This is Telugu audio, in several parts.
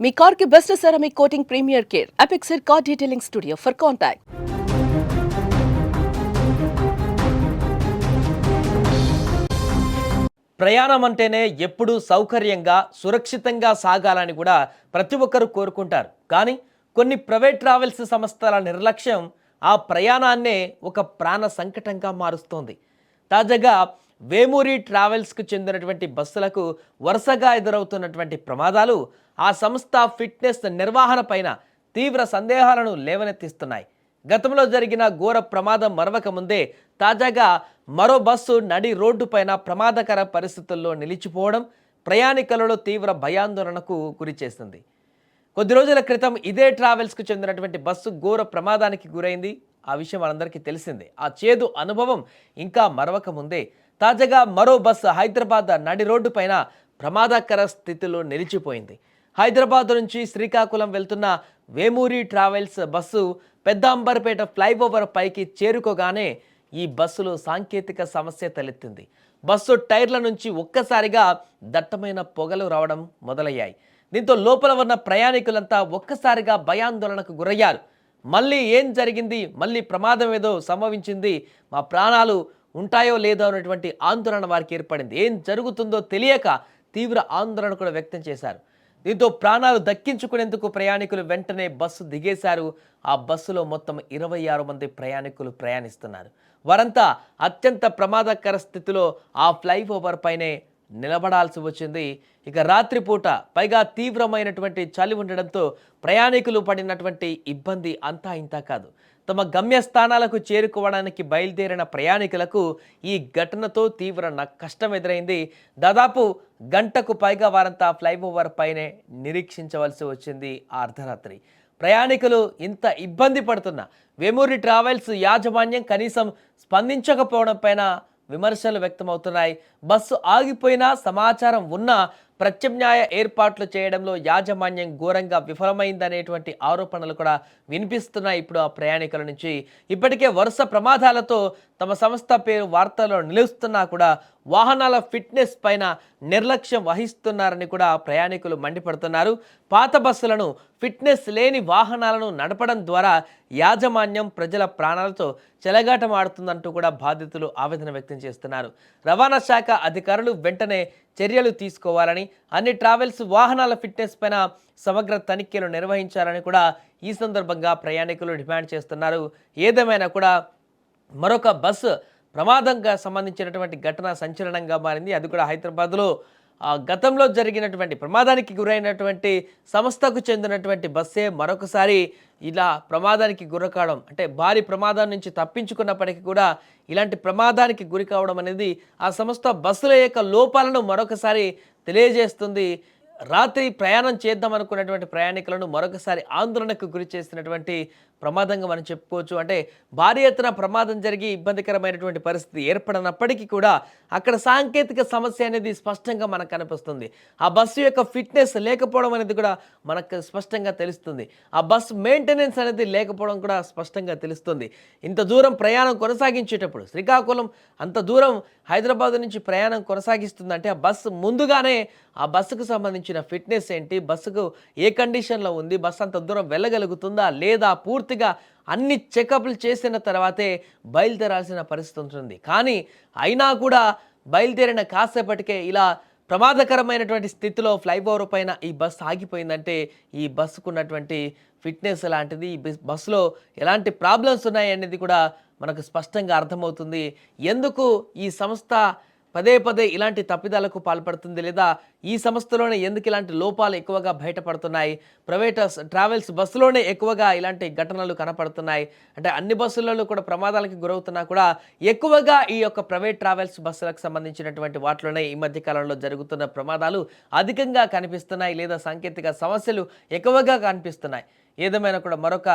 మీ కార్ కి best ceramic coating premier care Apexer car detailing studio for contact. ప్రయాణం అంటేనే ఎప్పుడూ సౌకర్యంగా సురక్షితంగా సాగాలని కూడా ప్రతి ఒక్కరూ కోరుకుంటారు. కానీ కొన్ని ప్రైవేట్ ట్రావెల్స్ సంస్థల నిర్లక్ష్యం ఆ ప్రయాణాన్నే ఒక ప్రాణ సంకటంగా మారుస్తోంది. తాజాగా వేమూరి ట్రావెల్స్కు చెందినటువంటి బస్సులకు వరుసగా ఎదురవుతున్నటువంటి ప్రమాదాలు ఆ సంస్థ ఫిట్నెస్ నిర్వహణ పైన తీవ్ర సందేహాలను లేవనెత్తిస్తున్నాయి. గతంలో జరిగిన ఘోర ప్రమాదం మరవక ముందే తాజాగా మరో బస్సు నడి రోడ్డుపైన ప్రమాదకర పరిస్థితుల్లో నిలిచిపోవడం ప్రయాణికులలో తీవ్ర భయాందోళనకు గురిచేసింది. కొద్ది రోజుల క్రితం ఇదే ట్రావెల్స్కు చెందినటువంటి బస్సు ఘోర ప్రమాదానికి గురైంది. ఆ విషయం మనందరికీ తెలిసిందే. ఆ చేదు అనుభవం ఇంకా మరవక ముందే తాజాగా మరో బస్సు హైదరాబాద్ నడి రోడ్డు పైన ప్రమాదకర స్థితిలో నిలిచిపోయింది. హైదరాబాద్ నుంచి శ్రీకాకుళం వెళ్తున్న వేమూరి ట్రావెల్స్ బస్సు పెద్ద అంబర్పేట ఫ్లైఓవర్ పైకి చేరుకోగానే ఈ బస్సులో సాంకేతిక సమస్య తలెత్తింది. బస్సు టైర్ల నుంచి ఒక్కసారిగా దట్టమైన పొగలు రావడం మొదలయ్యాయి. దీంతో లోపల ఉన్న ప్రయాణికులంతా ఒక్కసారిగా భయాందోళనకు గురయ్యారు. మళ్ళీ ఏం జరిగింది, మళ్ళీ ప్రమాదం ఏదో సంభవించింది, మా ప్రాణాలు ఉంటాయో లేదో అనేటువంటి ఆందోళన వారికి ఏర్పడింది. ఏం జరుగుతుందో తెలియక తీవ్ర ఆందోళన కూడా వ్యక్తం చేశారు. దీంతో ప్రాణాలు దక్కించుకునేందుకు ప్రయాణికులు వెంటనే బస్సు దిగేశారు. ఆ బస్సులో మొత్తం 26 మంది ప్రయాణికులు ప్రయాణిస్తున్నారు. వారంతా అత్యంత ప్రమాదకర స్థితిలో ఆ ఫ్లైఓవర్ పైనే నిలబడాల్సి వచ్చింది. ఇక రాత్రిపూట పైగా తీవ్రమైనటువంటి చలి ఉండడంతో ప్రయాణికులు పడినటువంటి ఇబ్బంది అంతా ఇంతా కాదు. తమ గమ్యస్థానాలకు చేరుకోవడానికి బయలుదేరిన ప్రయాణికులకు ఈ ఘటనతో తీవ్ర కష్టం ఎదురైంది. దాదాపు గంటకు పైగా వారంతా ఫ్లైఓవర్ పైనే నిరీక్షించవలసి వచ్చింది. ఆ అర్ధరాత్రి ప్రయాణికులు ఇంత ఇబ్బంది పడుతున్న వేమూరి ట్రావెల్స్ యాజమాన్యం కనీసం స్పందించకపోవడం పైన విమర్శలు వ్యక్తమవుతున్నాయి. బస్సు ఆగిపోయినా సమాచారం ఉన్నా ప్రత్యామ్నాయ ఏర్పాట్లు చేయడంలో యాజమాన్యం ఘోరంగా విఫలమైందనేటువంటి ఆరోపణలు కూడా వినిపిస్తున్నాయి ఇప్పుడు ఆ ప్రయాణికుల నుంచి. ఇప్పటికే వరుస ప్రమాదాలతో తమ సంస్థ పేరు వార్తల్లో నిలుస్తున్నా కూడా వాహనాల ఫిట్నెస్ పైన నిర్లక్ష్యం వహిస్తున్నారని కూడా ప్రయాణికులు మండిపడుతున్నారు. పాత బస్సులను ఫిట్నెస్ లేని వాహనాలను నడపడం ద్వారా యాజమాన్యం ప్రజల ప్రాణాలతో చెలగాటమాడుతుందంటూ కూడా బాధితులు ఆవేదన వ్యక్తం చేస్తున్నారు. రవాణా శాఖ అధికారులు వెంటనే చర్యలు తీసుకోవాలని, అన్ని ట్రావెల్స్ వాహనాల ఫిట్నెస్ పైన సమగ్ర తనిఖీలు నిర్వహించాలని కూడా ఈ సందర్భంగా ప్రయాణికులు డిమాండ్ చేస్తున్నారు. ఏదేమైనా కూడా మరొక బస్సు ప్రమాదంగా సంబంధించినటువంటి ఘటన సంచలనంగా మారింది. అది కూడా హైదరాబాద్లో గతంలో జరిగినటువంటి ప్రమాదానికి గురైనటువంటి సంస్థకు చెందినటువంటి బస్సే మరొకసారి ఇలా ప్రమాదానికి గురకావడం, అంటే భారీ ప్రమాదం నుంచి తప్పించుకున్నప్పటికీ కూడా ఇలాంటి ప్రమాదానికి గురి కావడం అనేది ఆ సంస్థ బస్సుల యొక్క లోపాలను మరొకసారి తెలియజేస్తుంది. రాత్రి ప్రయాణం చేద్దాం అనుకున్నటువంటి ప్రయాణికులను మరొకసారి ఆందోళనకు గురి చేసినటువంటి ప్రమాదంగా మనం చెప్పుకోవచ్చు. అంటే భారీ ఎత్తున ప్రమాదం జరిగి ఇబ్బందికరమైనటువంటి పరిస్థితి ఏర్పడినప్పటికీ కూడా అక్కడ సాంకేతిక సమస్య అనేది స్పష్టంగా మనకు కనిపిస్తుంది. ఆ బస్సు యొక్క ఫిట్నెస్ లేకపోవడం అనేది కూడా మనకు స్పష్టంగా తెలుస్తుంది. ఆ బస్సు మెయింటెనెన్స్ అనేది లేకపోవడం కూడా స్పష్టంగా తెలుస్తుంది. ఇంత దూరం ప్రయాణం కొనసాగించేటప్పుడు శ్రీకాకుళం అంత దూరం హైదరాబాద్ నుంచి ప్రయాణం కొనసాగిస్తుందంటే ఆ బస్సు ముందుగానే ఆ బస్సుకు సంబంధించిన ఫిట్నెస్ ఏంటి, బస్సుకు ఏ కండిషన్లో ఉంది, బస్సు అంత దూరం వెళ్ళగలుగుతుందా లేదా, పూర్తిగా అన్ని చెకప్లు చేసిన తర్వాతే బయలుదేరాల్సిన పరిస్థితి ఉంటుంది. కానీ అయినా కూడా బయలుదేరిన కాసేపటికే ఇలా ప్రమాదకరమైనటువంటి స్థితిలో ఫ్లైఓవర్ పైన ఈ బస్సు ఆగిపోయిందంటే ఈ బస్సుకు ఉన్నటువంటి ఫిట్నెస్ ఎలాంటిది, ఈ బస్సులో ఎలాంటి ప్రాబ్లమ్స్ ఉన్నాయి అనేది కూడా మనకు స్పష్టంగా అర్థమవుతుంది. ఎందుకు ఈ సంస్థ పదే పదే ఇలాంటి తప్పిదాలకు పాల్పడుతుంది, లేదా ఈ సంస్థలోనే ఎందుకు ఇలాంటి లోపాలు ఎక్కువగా బయటపడుతున్నాయి, ప్రైవేట్ ట్రావెల్స్ బస్సులోనే ఎక్కువగా ఇలాంటి ఘటనలు కనపడుతున్నాయి. అంటే అన్ని బస్సులలో కూడా ప్రమాదాలకు గురవుతున్నా కూడా ఎక్కువగా ఈ యొక్క ప్రైవేట్ ట్రావెల్స్ బస్సులకు సంబంధించినటువంటి వాటిలోనే ఈ మధ్య కాలంలో జరుగుతున్న ప్రమాదాలు అధికంగా కనిపిస్తున్నాయి, లేదా సాంకేతిక సమస్యలు ఎక్కువగా కనిపిస్తున్నాయి. ఏదేమైనా కూడా మరొక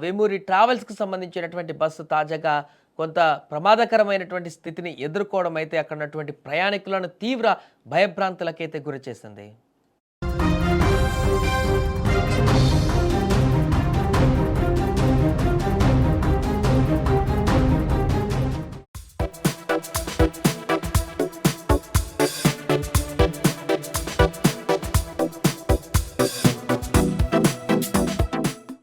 వేమూరి ట్రావెల్స్కి సంబంధించినటువంటి బస్సు తాజాగా కొంత ప్రమాదకరమైనటువంటి స్థితిని ఎదుర్కోవడం అయితే అక్కడ ఉన్నటువంటి ప్రయాణికులను తీవ్ర భయభ్రాంతులకైతే గురి చేసింది.